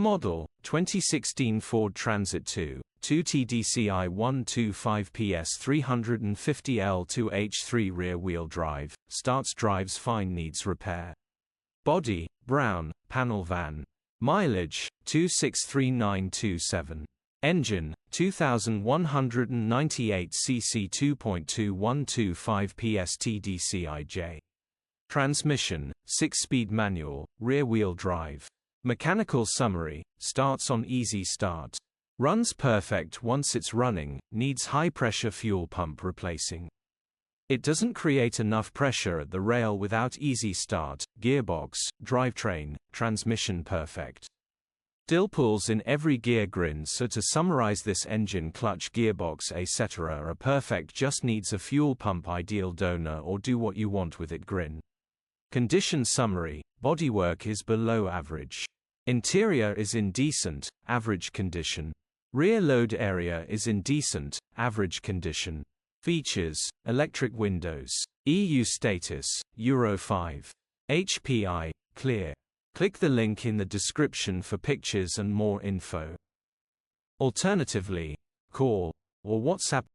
Model, 2016 Ford Transit 2 TDCI-125PS 350 L2H3 rear-wheel drive, starts drives fine needs repair. Body, brown, panel van. Mileage, 263,927. Engine, 2198 cc 2.2125 PS TDCI-J. Transmission, 6-speed manual, rear-wheel drive. Mechanical summary, starts on easy start. Runs perfect once it's running, needs high-pressure fuel pump replacing. It doesn't create enough pressure at the rail without easy start, gearbox, drivetrain, transmission perfect. Still pulls in every gear grin. So to summarize, this engine, clutch, gearbox etc. are perfect, just needs a fuel pump ideal donor or do what you want with it grin. Condition summary, bodywork is below average. Interior is in decent, average condition. Rear load area is in decent, average condition. Features, electric windows. EU status, Euro 5. HPI, clear. Click the link in the description for pictures and more info. Alternatively, call or WhatsApp